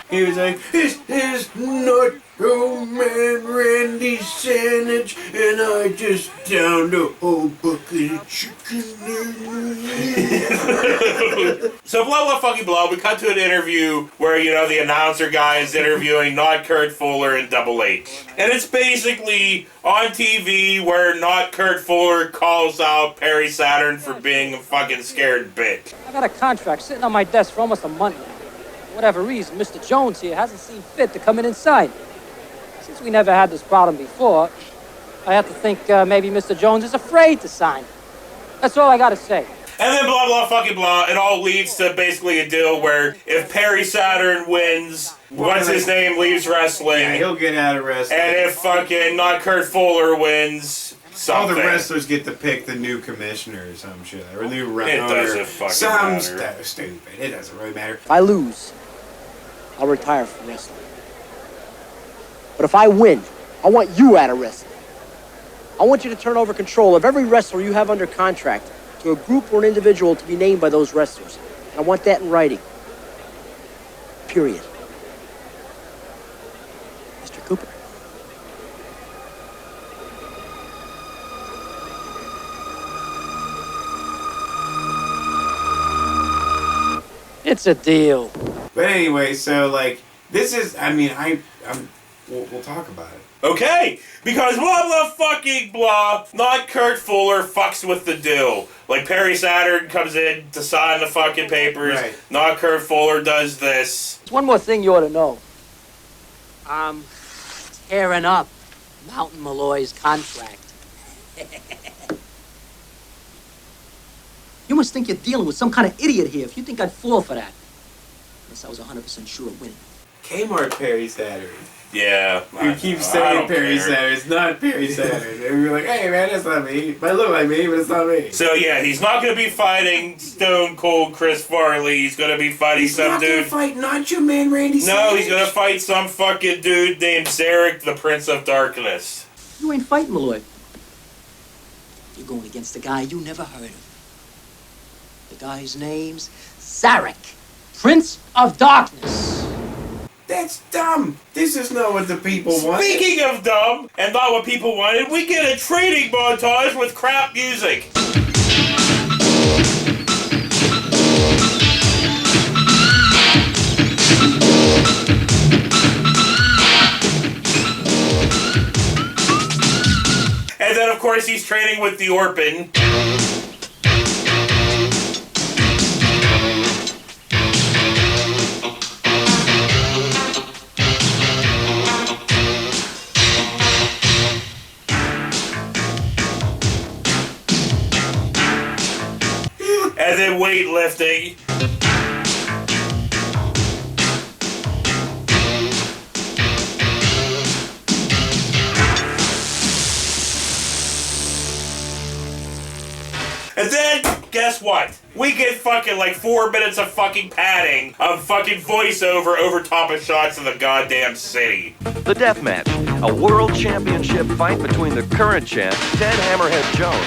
He was like, "This is not old man Randy Savage, and I just downed a whole bucket of chicken." So blah blah fucking blah. We cut to an interview where, you know, the announcer guy is interviewing not Kurt Fuller and Double H, and it's basically on TV where not Kurt Fuller calls out Perry Saturn for being a fucking scared bitch. I got a contract sitting on my desk for almost a month now. For whatever reason, Mr. Jones here hasn't seen fit to come in and sign. Since we never had this problem before, I have to think maybe Mr. Jones is afraid to sign. That's all I gotta say. And then blah blah fucking blah. It all leads to basically a deal where if Perry Saturn wins, what's his name leaves wrestling. Yeah, he'll get out of wrestling. And if fucking not Kurt Fuller wins, something. All the wrestlers get to pick the new commissioner or some shit. Or new owner. It doesn't fucking matter. Stupid. It doesn't really matter. If I lose, I'll retire from wrestling. But if I win, I want you out of wrestling. I want you to turn over control of every wrestler you have under contract to a group or an individual to be named by those wrestlers. And I want that in writing. Period. Mr. Cooper. It's a deal. But anyway, so like this is, I mean, we'll talk about it. Okay, because blah blah fucking blah, not Kurt Fuller fucks with the deal. Like Perry Saturn comes in to sign the fucking papers, right. Not Kurt Fuller does this. One more thing you ought to know. I'm tearing up Mountain Malloy's contract. You must think you're dealing with some kind of idiot here if you think I'd fall for that. Unless I was 100% sure of winning. Kmart Perry Saturn. Yeah. You keep saying Perry Saturn. It's not Perry Saturn. And we're like, hey man, that's not me. It might look like me, but it's not me. So yeah, he's not going to be fighting Stone Cold Chris Farley. He's going to be fighting some dude. He's not going to fight Nacho Man Randy Savage. No, he's going to fight some fucking dude named Zarek, the Prince of Darkness. You ain't fighting, Malloy. You're going against a guy you never heard of. The guy's name's Zarek, Prince of Darkness. That's dumb. This is not what the people want. Speaking of dumb and not what people wanted, we get a training montage with crap music. And then, of course, he's training with the Orphan. And then weightlifting. And then guess what? We get fucking like 4 minutes of fucking padding of fucking voiceover over top of shots of the goddamn city. The Deathmatch, a world championship fight between the current champ, Ted Hammerhead Jones,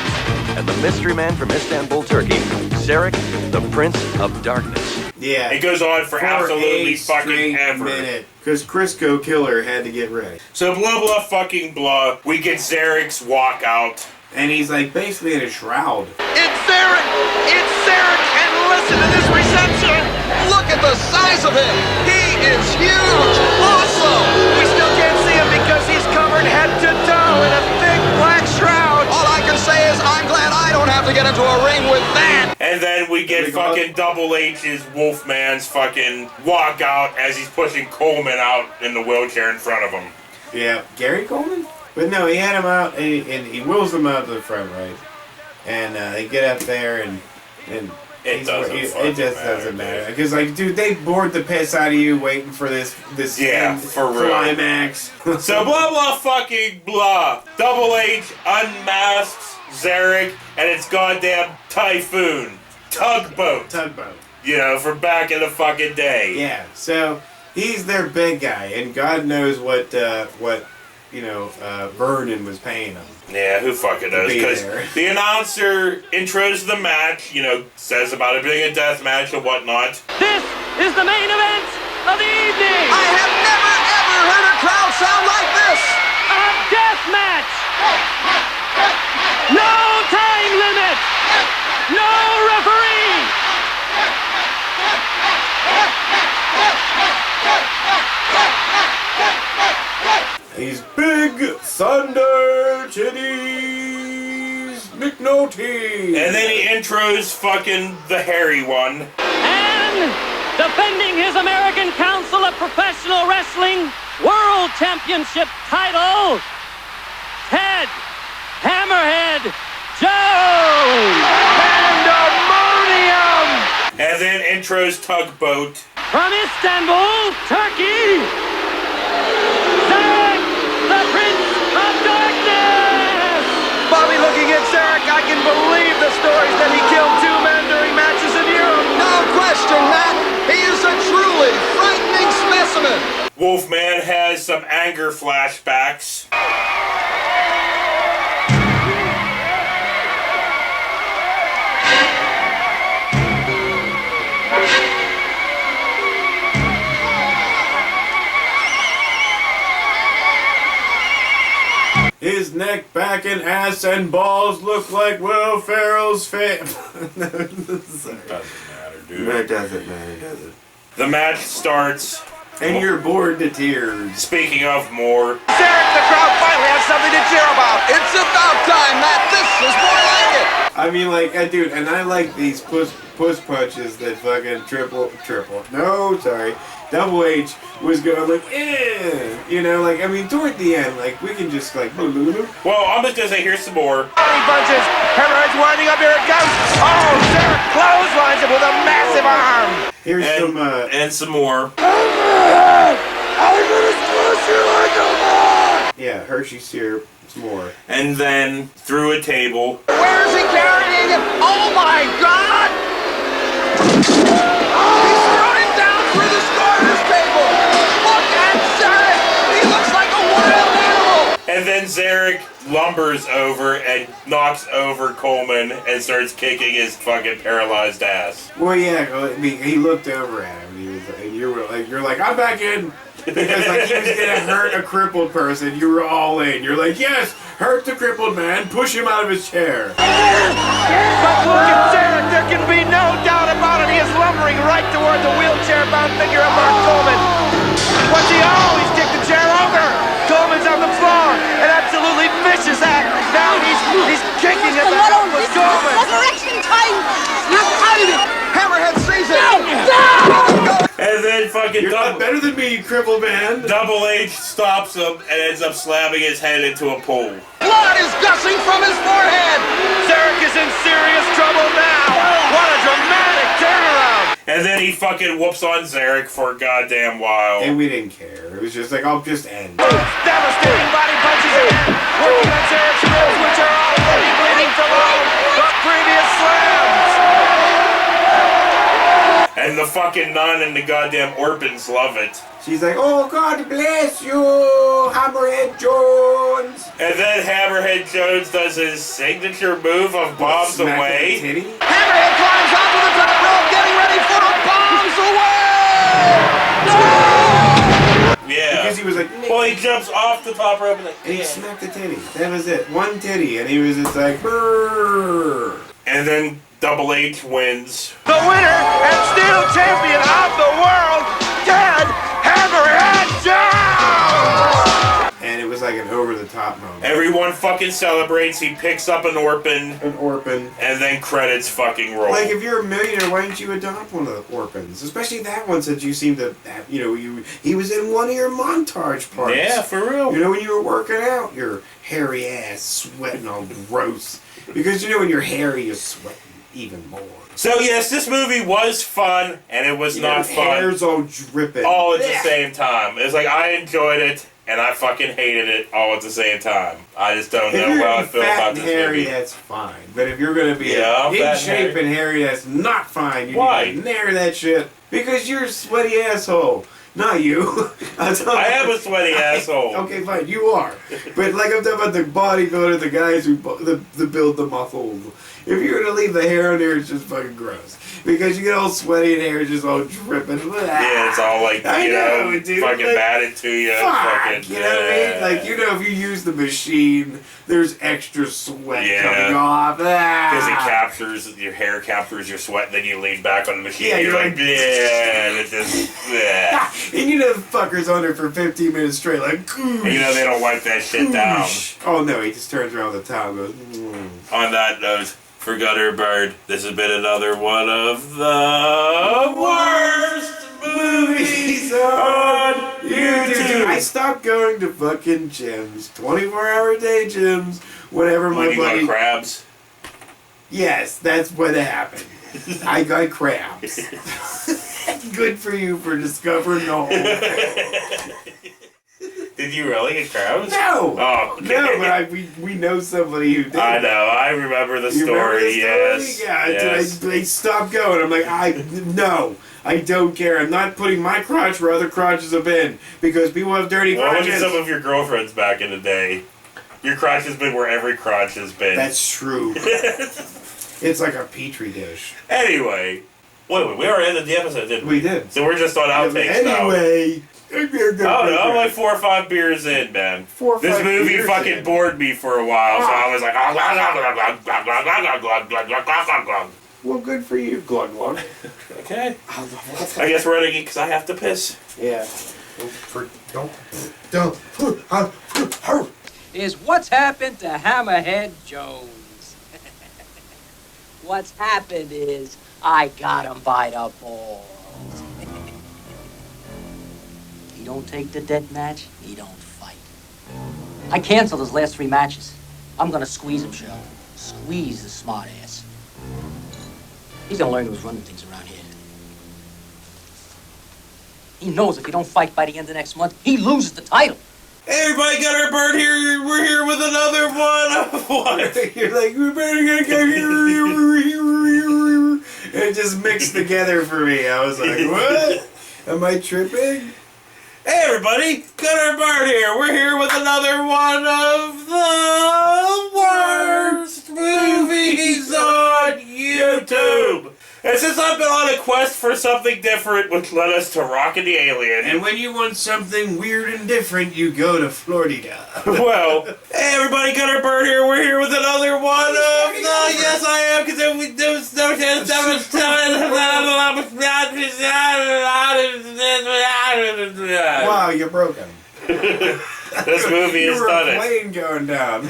and the mystery man from Istanbul, Turkey, Zarek, the Prince of Darkness. Yeah. It goes on for absolutely fucking ever. Because Crisco Killer had to get ready. So blah blah fucking blah. We get Zarek's walkout. And he's like basically in a shroud. It's Zarek! It's Zarek! And listen to this reception! Look at the size of him! He is huge! Awesome! We still can't see him because he's covered head to toe in a thick black shroud. All I can say is I'm glad I don't have to get into a ring with that! And then we get fucking Double H's Wolfman's fucking walkout as he's pushing Coleman out in the wheelchair in front of him. Yeah, Gary Coleman? But no, he had him out, and he wheels him out to the front, right? And they get up there, and it doesn't matter. Because, like, dude, they bored the piss out of you waiting for this for real climax. So blah blah fucking blah. Double H unmasks Zarek, and it's goddamn Typhoon. Tugboat. You know, from back in the fucking day. Yeah, so he's their big guy, and God knows what Vernon was paying him. Yeah, who fucking knows? Because the announcer intros the match, says about it being a death match and whatnot. This is the main event of the evening! I have never, ever heard a crowd sound like this! A death match! No time limit! No referee! He's Big Thunder Titties McNulty. And then he intros fucking the hairy one. And defending his American Council of Professional Wrestling World Championship title, Ted Hammerhead Jones. Pandemonium! And then intros Tugboat. From Istanbul, Turkey, Zarek, the Prince of Darkness! Bobby, looking at Zarek, I can believe the stories that he killed 2 men during matches in Europe. No question, Matt. He is a truly frightening specimen. Wolfman has some anger flashbacks. His neck, back, and ass and balls look like Will Ferrell's face. Doesn't matter, dude. That doesn't matter, does it? The match starts. And you're bored to tears. Speaking of more. Zarek, the crowd finally has something to cheer about. It's about time, Matt. This is more like it. I mean, like, dude, and I like these push punches that fucking Double H was going like, I mean, toward the end, like, we can just, like, Well, I'm just gonna say, here's some more. Punches. Hammerhead's winding up. Here it goes. Oh, Zarek clotheslines him with a massive arm. Here's and some more. I'm gonna squash you like a ball. Yeah, Hershey syrup, some more. And then through a table. Where is he carrying him? Oh my God! He's throwing down through the scorer's table. Look at Zarek. He looks like a wild animal. And then Zarek lumbers over and knocks over Coleman and starts kicking his fucking paralyzed ass. Well, yeah, I mean, he looked over at him. And he was like, you're like, I'm back in. Because like he was gonna hurt a crippled person, you were all in. You're like, yes, hurt the crippled man, push him out of his chair. But look at Zarek, there can be no doubt about it. He is lumbering right toward the wheelchair-bound figure of Mark Coleman. What's he? Oh, he's kicked the chair over. Coleman's on the floor, an absolutely vicious act. Now he's kicking at the helpless Coleman. Resurrection time! I'm out of it! Hammerhead sees it. No! And then fucking You're not better than me, you crippled man. Double H stops him and ends up slamming his head into a pool. Blood is gushing from his forehead. Zarek is in serious trouble now. What a dramatic turnaround. And then he fucking whoops on Zarek for a goddamn while. And we didn't care. It was just like, I'll just end. Devastating body punches again. Working on Zarek's ribs, which are already bleeding from all the previous slams. And the fucking nun and the goddamn orphans love it. She's like, oh, God bless you, Hammerhead Jones. And then Hammerhead Jones does his signature move of bombs away. Hammerhead climbs onto the top rope, getting ready for a bombs away! Yeah. Because he was like, well, he jumps off the top rope and like, and he smacked the titty. That was it. One titty. And he was just like, brrr. And then Double H wins. The winner and still champion of the world, Dead Hammerhead Jones! And it was like an over-the-top moment. Everyone fucking celebrates. He picks up an orphan. And then credits fucking roll. Like, if you're a millionaire, why don't you adopt one of the orphans? Especially that one, since you seem to have, you know, he was in one of your montage parts. Yeah, for real. You know, when you were working out, your hairy ass sweating all gross. Because, you know, when you're hairy, you're sweating even more. So, yes, this movie was fun, and it was not fun. Hair's all dripping. All at the same time. It's like, I enjoyed it, and I fucking hated it all at the same time. I just don't know how I feel about this hairy, movie. that's fine. But if you're going to be Yeah, in fat shape and and hairy, that's not fine. You Why? need to nair that shit. Because you're a sweaty asshole. Not you. I am a sweaty asshole. Okay, fine, you are. But like I'm talking about the bodybuilder, the guys who build the muscles. If you're gonna leave the hair on there, it's just fucking gross. Because you get all sweaty and hair is just all dripping. Yeah, it's all like, you know, dude, fucking like, batted to you. Fucking, you know what I mean? Like, you know, if you use the machine, there's extra sweat coming off. Because it captures, your hair captures your sweat, and then you lean back on the machine. Yeah, and you're like, yeah, and it just, yeah. And you know the fucker's on there for 15 minutes straight, like, And you know they don't wipe that shit down. Oh no, he just turns around the towel and goes, On that note, for Gutter Bird, this has been another one of the worst movies on YouTube. I stopped going to fucking gyms, 24-hour day gyms, whenever my When you buddy. got crabs? Yes, that's what happened. I got crabs. Good for you for discovering the whole thing. Did you really get crabs? No! Oh, okay. No, but we know somebody who did. I know, I remember the You story, remember the story? yes. Yeah, yes. I stopped going. I'm like, no, I don't care. I'm not putting my crotch where other crotches have been because people have dirty Well, look crotches. at some of your girlfriends back in the day. Your crotch has been where every crotch has been. That's true. It's like a petri dish. Anyway, wait, we already ended the episode, didn't we? We did. So we're just on outtakes now. Anyway. Oh no, I'm like 4 or 5 beers in, man. 4 or 5 This movie beers fucking in. bored me for a while, so I was like, Well, good for you, glug glug. okay. I guess we're ending it because I have to piss. Yeah. Is what's happened to Hammerhead Jones. What's happened is I got him by the balls. He don't take the Deathmatch, he don't fight. I canceled his last 3 matches. I'm gonna squeeze him, Shell. Squeeze the smart ass. He's gonna learn who's running things around here. He knows if he don't fight by the end of next month, he loses the title. Hey, everybody, got our bird here. We're here with another one of what? You're like, we better get here. And it just mixed together for me. I was like, what? Am I tripping? Hey, everybody, got our bird here. We're here with another one of the worst movies on YouTube. And since I've been on a quest for something different, which led us to Rockin' the Alien. And when you want something weird and different, you go to Florida. Well, hey everybody, Gunner Bird here. We're here with another one of the... Yes, I am, because we do... Wow, you're broken. This movie has done a it. plane going down.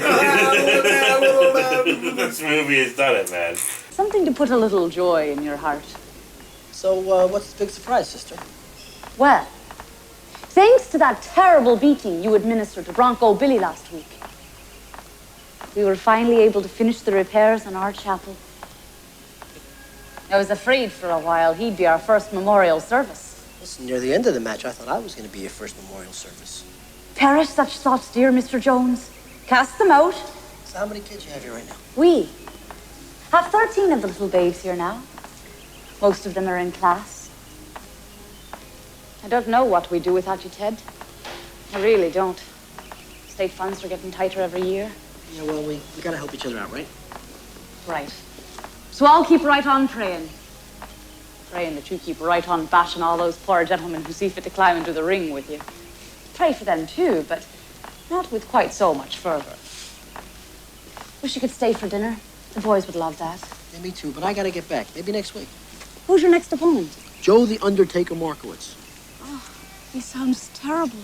This movie has done it, man. Something to put a little joy in your heart. So, what's the big surprise, sister? Well, thanks to that terrible beating you administered to Bronco Billy last week, we were finally able to finish the repairs on our chapel. I was afraid for a while he'd be our first memorial service. Listen, near the end of the match, I thought I was going to be your first memorial service. Perish such thoughts, dear Mr. Jones. Cast them out. So how many kids you have here right now? We have 13 of the little babes here now. Most of them are in class. I don't know what we'd do without you, Ted. I really don't. State funds are getting tighter every year. Yeah, well, we gotta help each other out, right? Right. So I'll keep right on praying. Praying that you keep right on bashing all those poor gentlemen who see fit to climb into the ring with you. Pray for them too, but not with quite so much fervor. Wish you could stay for dinner. The boys would love that. Yeah, me too, but I gotta get back. Maybe next week. Who's your next opponent? Joe the Undertaker Markowitz. He sounds terrible.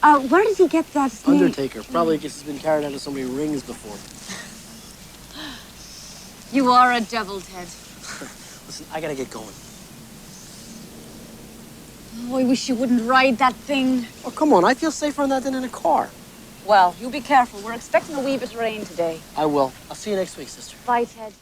Where did he get that name? Undertaker. Probably because he's been carried out of so many rings before. You are a devil, Ted. Listen, I gotta get going. Oh, I wish you wouldn't ride that thing. Oh, come on. I feel safer on that than in a car. Well, you be careful. We're expecting a wee bit of rain today. I will. I'll see you next week, sister. Bye, Ted.